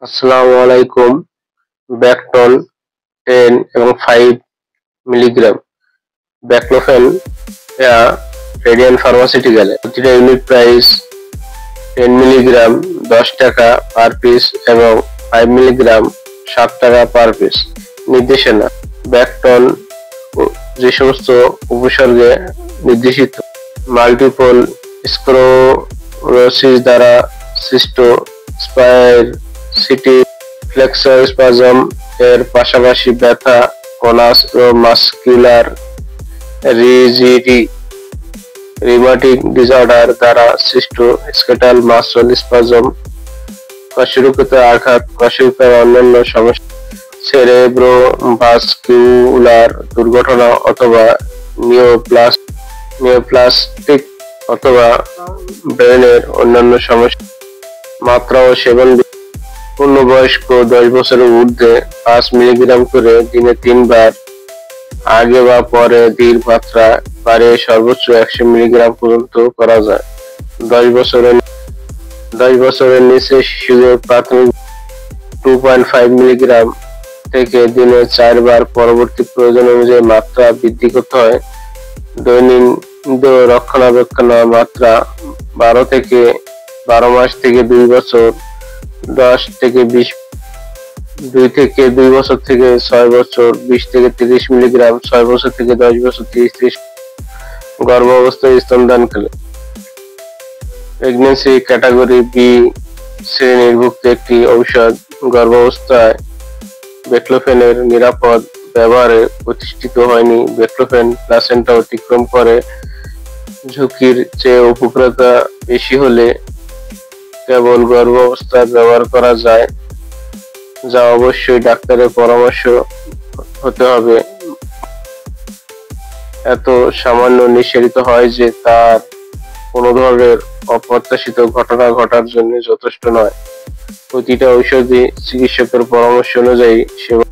আসসালামু আলাইকুম। ব্যাকটন 10 এবং 5 মিলিগ্রাম ব্যাকলোফেন রেডিয়ান ফার্মাসিউটিক্যাল প্রতিটা ইউনিট প্রাইস 10 মিলিগ্রাম 10 টাকা পার পিস এবং 5 মিলিগ্রাম 7 টাকা পার পিস। নির্দেশনা: ব্যাকটন যে সমস্ত উপসর্গে নির্দেশিত মাল্টিপল স্ক্লেরোসিস দ্বারা সৃষ্ট স্পাইরোসিটিক ফ্লেক্সর স্পাজম এর পাশাপাশি ব্যথা, কনাস ও মাসকুলার রিজিডি, রিউমাটিক ডিসঅর্ডার দ্বারা সৃষ্ট স্কেটাল মাসল স্পাজম, কশেরুকিত আঘাত, কশেরুকার অন্যান্য সমস্যা, সেরেব্রোভাস্কুলার দুর্ঘটনা অথবা নিওপ্লাস্টিক অথবা ব্রেনের অন্যান্য সমস্যা। মাত্রা ও সেবন: পূর্ণবয়স্ক 10 বছরের ঊর্ধ্বে 5 মিলিগ্রাম করে দিনে 3 বার, আগে বা পরে ধীর মাত্রা বাড়িয়ে সর্বোচ্চ 100 মিলিগ্রাম পর্যন্ত করা যায়। 10 বছরের নিচে শিশুদের প্রাথমিক 2.5 মিলিগ্রাম থেকে দিনে 4 বার, পরবর্তী প্রয়োজন অনুযায়ী মাত্রা বৃদ্ধি করতে হয়। দৈনন্দিন রক্ষণাবেক্ষণ মাত্রা: 12 মাস থেকে 2 বছর, 10 থেকে 20, 2 থেকে 2 বছর থেকে 6 বছর, 20 থেকে 30 মিলিগ্রাম, 6 বছর থেকে 10 বছর, 30 গর্ভাবস্থায় স্তনদানকালে। প্রেগন্যান্সি ক্যাটাগরি বি শ্রেণীভুক্ত একটি ঔষধ। গর্ভাবস্থায় বেক্লোফেনের নিরাপদ ব্যবহারে প্রতিষ্ঠিত হয়নি। বেক্লোফেন প্লাসেন্টা অতিক্রম করে ঝুঁকির চেয়ে উপকারিতা বেশি হলে কেবল গর্ভাবস্থায় ব্যবহার করা যায়, যা অবশ্যই ডাক্তারের পরামর্শ হতে হবে। এত সামান্য নিঃসরিত হয় যে তার কোনো ধরনের অপ্রত্যাশিত ঘটনা ঘটার জন্য যথেষ্ট নয়। প্রতিটা ঔষধই চিকিৎসকের পরামর্শ অনুযায়ী সেবন